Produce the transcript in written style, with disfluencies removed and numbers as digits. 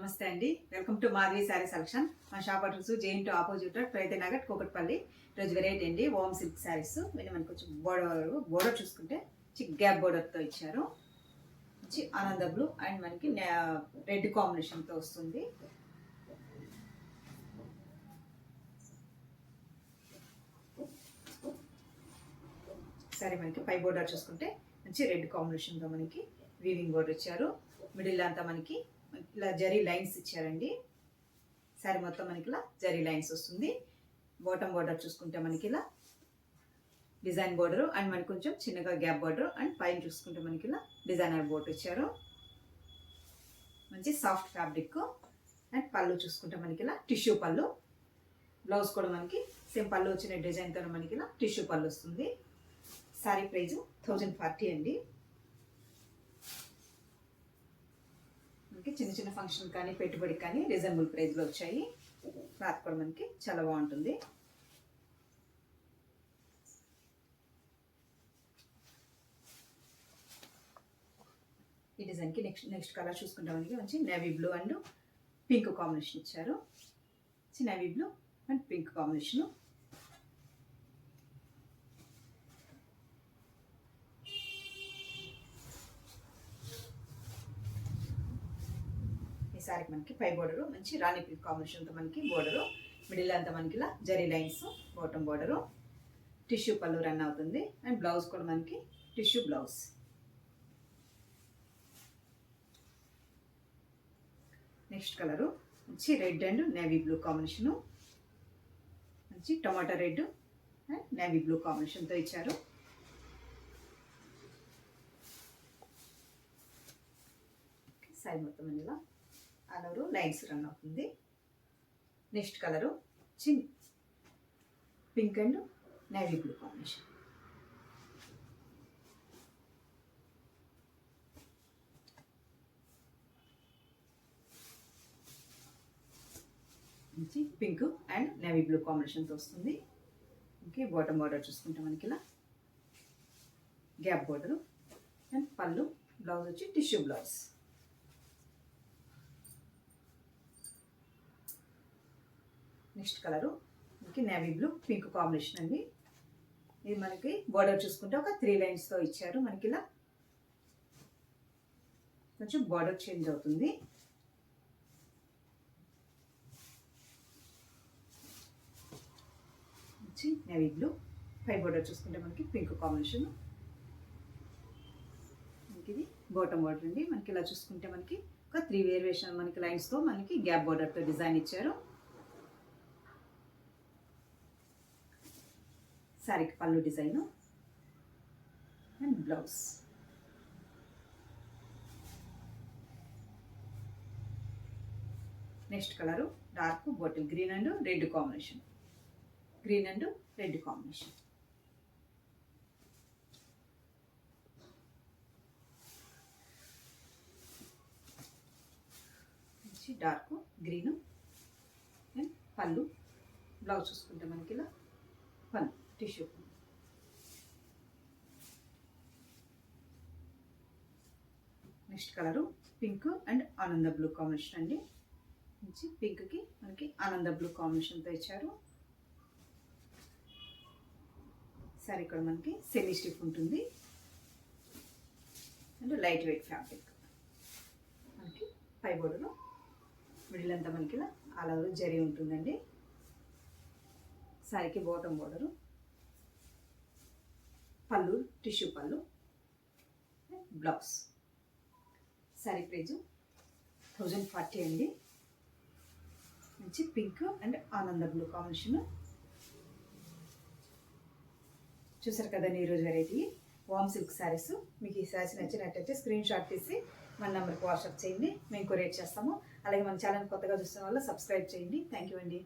నమస్తే అండి, welcome to Madhavi sari selection. మా shop address JNTU opposite ప్రైతే నగర్ కూకట్పల్లి. ఈరోజు వెరైటీ అండి ఓమ్ సిల్క్ శారీస్. మనకి కొంచెం బోర్డర్ చూసుకుంటే గ్యాప్ బోర్డర్తో ఇచ్చారు. మంచి ఆనంద బ్లూ అండ్ మనకి రెడ్ కాంబినేషన్తో వస్తుంది. సారీ మనకి పై బోర్డర్ చూసుకుంటే మంచి రెడ్ కాంబినేషన్తో మనకి వీవింగ్ బోర్డర్ ఇచ్చారు. మిడిల్ అంతా మనకి ఇలా జరీ లైన్స్ ఇచ్చారండి. సారీ మొత్తం మనకి ఇలా జరీ లైన్స్ వస్తుంది. బాటమ్ బోర్డర్ చూసుకుంటే మనకి ఇలా డిజైన్ బోర్డర్ అండ్ మనకి కొంచెం చిన్నగా గ్యాప్ బోర్డర్ అండ్ పైన చూసుకుంటే మనకి ఇలా డిజైనర్ బోర్డర్ ఇచ్చారు. మంచి సాఫ్ట్ ఫ్యాబ్రిక్ అండ్ పళ్ళు చూసుకుంటే మనకి ఇలా టిష్యూ పళ్ళు. బ్లౌజ్ కూడా మనకి సేమ్ పళ్ళు వచ్చిన డిజైన్తో మనకి ఇలా టిష్యూ పళ్ళు వస్తుంది. సారీ ప్రైజు 1040 అండి. మనకి చిన్న చిన్న ఫంక్షన్ కానీ పెట్టుబడికి కానీ రీజనబుల్ ప్రైస్లో వచ్చాయి. క్లాత్ కూడా మనకి చాలా బాగుంటుంది. ఈ డిజైన్కి నెక్స్ట్ కలర్ చూసుకుంటే మనకి మంచి navy blue and pink combination ఇచ్చారు. Navy blue and pink combination. సారీకి మనకి పై బోర్డరు మంచి రాణి పింక్ కాంబినేషన్తో మనకి బోర్డరు. మిడిల్ అంతా మనకి ఇలా zari lines bottom border. Tissue పళ్ళు రన్ అవుతుంది అండ్ బ్లౌజ్ కూడా మనకి టిష్యూ బ్లౌజ్. నెక్స్ట్ కలరు మంచి red and navy blue combination. మంచి tomato red and navy blue కాంబినేషన్తో ఇచ్చారు. సైడ్ మొత్తం ఇలా అలరు లైన్స్ రన్ అవుతుంది. Next colour pink and navy blue combination. మంచి పింక్ అండ్ నేవీ బ్లూ కాంబినేషన్తో వస్తుంది. ఓకే, బాటమ్ బార్డర్ చూసుకుంటే మనకి ఇలా గ్యాప్ బార్డరు అండ్ పళ్ళు. బ్లౌజ్ వచ్చి టిష్యూ బ్లౌజ్. నెక్స్ట్ కలరు మనకి నేవీ బ్లూ పింక్ కాంబినేషన్ అండి. ఇది మనకి బార్డర్ చూసుకుంటే ఒక 3 లైన్స్తో ఇచ్చారు. మనకి ఇలా కొంచెం బార్డర్ చేంజ్ అవుతుంది. మంచి నేవీ బ్లూ. పై బార్డర్ చూసుకుంటే మనకి పింక్ కాంబినేషన్. మనకి ఇది బాటమ్ బార్డర్ అండి. మనకి ఇలా చూసుకుంటే మనకి ఒక 3 వేరియేషన్ మనకి లైన్స్తో మనకి గ్యాప్ బార్డర్తో డిజైన్ ఇచ్చారు. శారీకి పళ్ళు design and blouse. Next colour dark bottle green and red combination. Green and red combination. Dark green and పళ్ళు. బ్లౌజ్ చూసుకుంటే మనకి ఇలా పళ్ళు tissue. Next colour pink and ఆనంద బ్లూ కాంబినేషన్ అండి. మంచి పింక్కి మనకి ఆనంద బ్లూ కాంబినేషన్తో ఇచ్చారు. సారీ కూడా మనకి సెమీ స్టిఫ్ ఉంటుంది అండ్ లైట్ వెయిట్ ఫ్యాబ్రిక్. మనకి పై బోర్డరు మిడిల్ అంతా మనకి ఇలా ఆల్ ఓవర్ జరీ ఉంటుందండి. సారీకి బాటమ్ బోర్డరు, పళ్ళు టిష్యూ పళ్ళు, బ్లౌజ్. సారీ ప్రైజు 1040 అండి. మంచి పింక్ అండ్ ఆనంద బ్లూ కాంబినేషన్. చూసారు కదండి ఈరోజు వెరైటీ వామ్ సిల్క్ శారీస్. మీకు ఈ శారీస్ నచ్చినట్టయితే స్క్రీన్ షాట్ తీసి మన నెంబర్కి వాట్సాప్ చేయండి, మేము కొరియర్ చేస్తాము. అలాగే మన ఛానల్ కొత్తగా చూస్తున్న వాళ్ళు సబ్స్క్రైబ్ చేయండి. థ్యాంక్ యూ అండి.